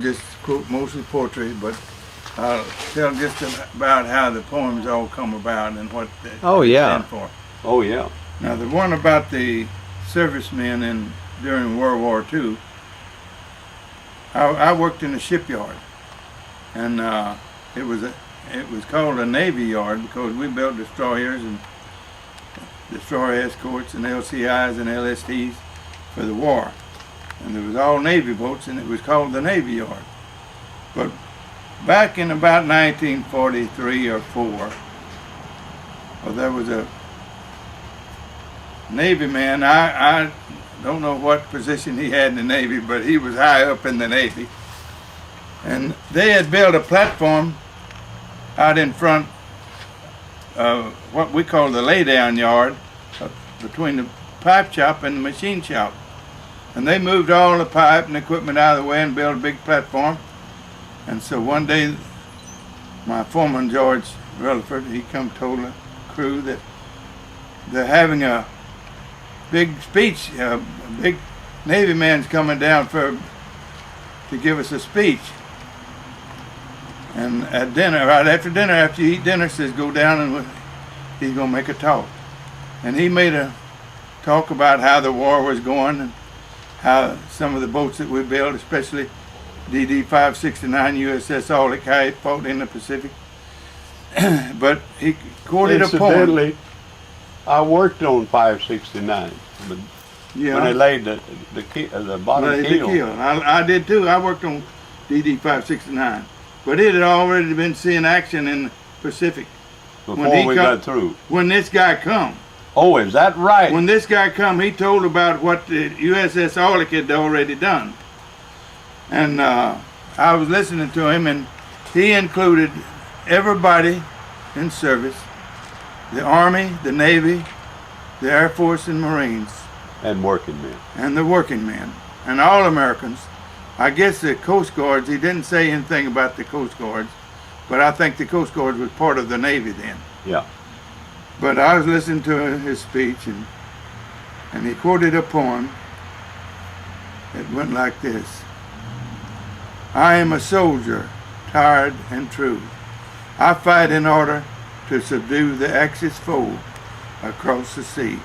just quote mostly poetry, but I'll tell just about how the poems all come about and what they stand for. Oh yeah. Now the one about the servicemen during World War II, I worked in a shipyard, and it was called a Navy yard because we built destroyers and destroyer escorts and LCIs and LSTs for the war. And there was all Navy boats, and it was called the Navy Yard. But back in about 1943 or 4, well, there was a Navy man. I don't know what position he had in the Navy, but he was high up in the Navy. And they had built a platform out in front of what we call the laydown yard, between the pipe shop and the machine shop. And they moved all the pipe and equipment out of the way and built a big platform. And so one day, my foreman, George Rutherford, he come told the crew that they're having a big speech. A big Navy man's coming down to give us a speech. And at dinner, right after dinner, after you eat dinner, says go down and he's gonna make a talk. And he made a talk about how the war was going and how some of the boats that we built, especially DD 569 USS Aulick, fought in the Pacific. But he quoted a poem. Incidentally, I worked on 569 when they laid the bottom keel. I did too. I worked on DD 569, but it had already been seeing action in the Pacific before we got through. When this guy come. Oh, is that right? When this guy come, he told about what the USS Aulick had already done. And I was listening to him, and he included everybody in service, the Army, the Navy, the Air Force and Marines. And working men. And the working men, and all Americans. I guess the Coast Guards, he didn't say anything about the Coast Guards, but I think the Coast Guards was part of the Navy then. Yeah. But I was listening to his speech, and he quoted a poem that went like this. I am a soldier, tired and true. I fight in order to subdue the Axis foe across the sea.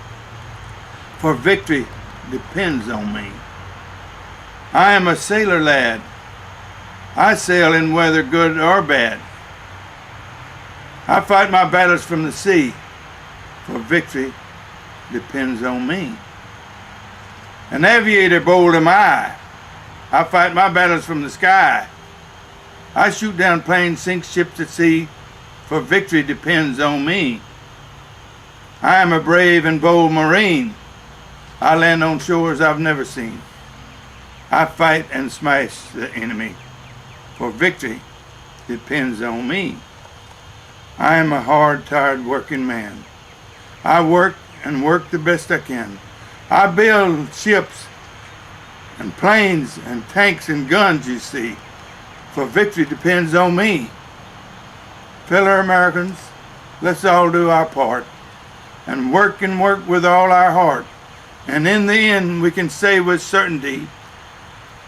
For victory depends on me. I am a sailor lad. I sail in weather good or bad. I fight my battles from the sea. For victory depends on me. An aviator bold am I. I fight my battles from the sky. I shoot down planes, sink ships at sea. For victory depends on me. I am a brave and bold Marine. I land on shores I've never seen. I fight and smash the enemy. For victory depends on me. I am a hard, tired working man. I work and work the best I can. I build ships and planes and tanks and guns, you see, for victory depends on me. Fellow Americans, let's all do our part and work with all our heart. And in the end, we can say with certainty,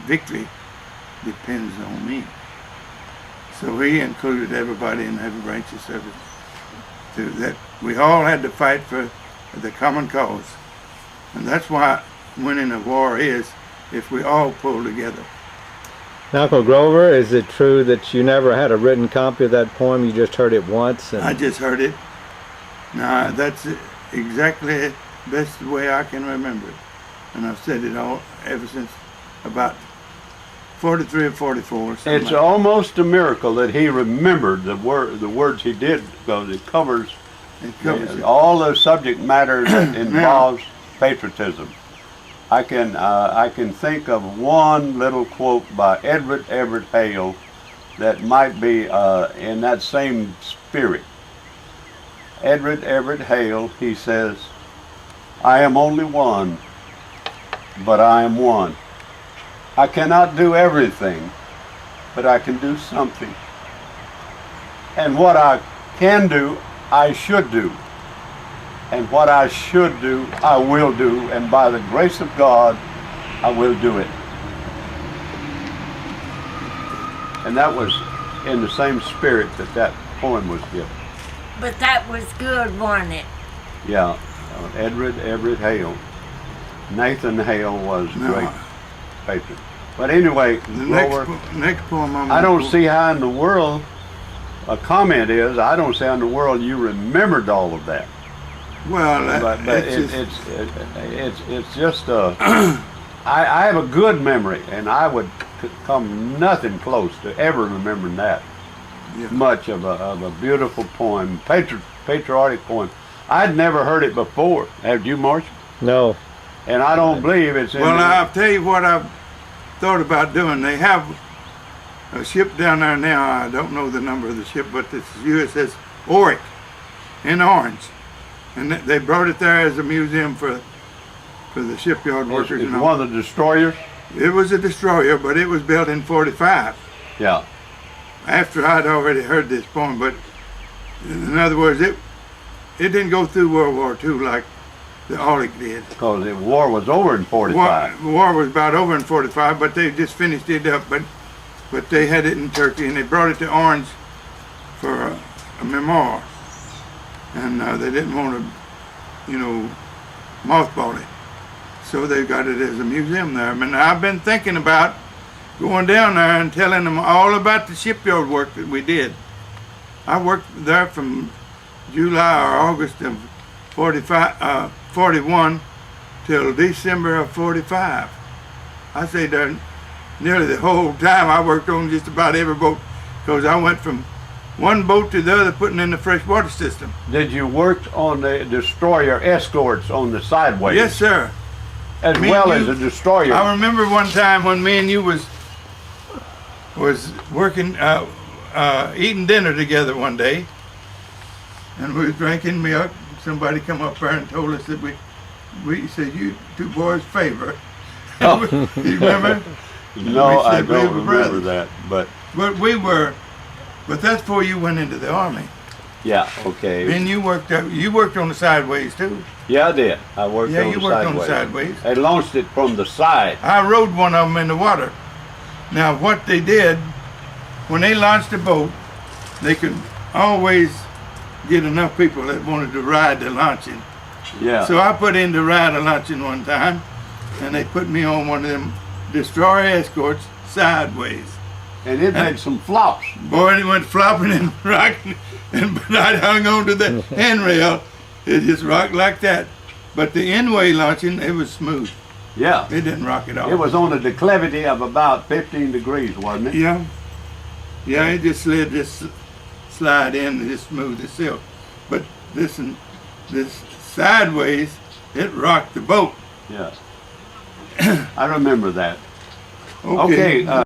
victory depends on me. So he included everybody in every branch of service. That we all had to fight for the common cause. And that's why winning a war is if we all pull together. Now, Uncle Grover, is it true that you never had a written copy of that poem? You just heard it once? I just heard it. Now, that's exactly the best way I can remember it. And I've said it all ever since about 43 or 44. It's almost a miracle that he remembered the words he did, because it covers all the subject matter that involves patriotism. I can think of one little quote by Edward Everett Hale that might be in that same spirit. Edward Everett Hale, he says, I am only one, but I am one. I cannot do everything, but I can do something. And what I can do, I should do. And what I should do, I will do. And by the grace of God, I will do it. And that was in the same spirit that that poem was given. But that was good, wasn't it? Yeah, Everett Hale. Nathan Hale was a No. great patron. But anyway, The Grover, next poem I'm I don't gonna- see how in the world, a comment is, I don't see how in the world you remembered all of that. Well, But it's just, it's just I have a good memory, and I would come nothing close to ever remembering that yeah. much of a beautiful poem, patriotic poem. I'd never heard it before. Have you, Marshall? No. And I don't believe it's in Well, the- I'll tell you what I've thought about doing. They have a ship down there now. I don't know the number of the ship, but it's USS Oric in Orange, and they brought it there as a museum for the shipyard workers. it's and all. one of the destroyers. It was a destroyer, but it was built in '45. Yeah. After I'd already heard this poem, but in other words, it didn't go through World War II like the Oric did. Because the war was over in 45. War was about over in '45, but they just finished it up. But they had it in Turkey, and they brought it to Orange for a memorial, and they didn't want to, mothball it, so they got it as a museum there. I mean, I've been thinking about going down there and telling them all about the shipyard work that we did. I worked there from July or August of 41 till December of 45. I say there nearly the whole time I worked on just about every boat, because I went from one boat to the other putting in the freshwater system. Did you work on the destroyer escorts on the sideways? Yes, sir. As Me well and as you- a destroyer. I remember one time when me and you was working, eating dinner together one day, and we was drinking milk. Somebody come up there and told us that we said, "You two boys favor." Oh. You remember? No, We I said we don't were remember brothers. that. But But that's before you went into the army. yeah, okay. Then you worked on the sideways too. Yeah, I did. I worked Yeah, on you the worked sideways. on the sideways. They launched it from the side. I rode one of them in the water. Now, what they did, when they launched the boat, they could always get enough people that wanted to ride the launching. Yeah. So I put in to ride a launching one time, and they put me on one of them destroyer escorts sideways. and it made some flops. Boy, and it went flopping and rocking, but I hung on to the handrail. It just rocked like that. But the end-way launching, it was smooth. Yeah. It didn't rock at all. It was on a declivity of about 15 degrees, wasn't it? Yeah. Yeah, it just slide in just smooth as silk. But this sideways, it rocked the boat. Yeah. I remember that. Okay. Okay.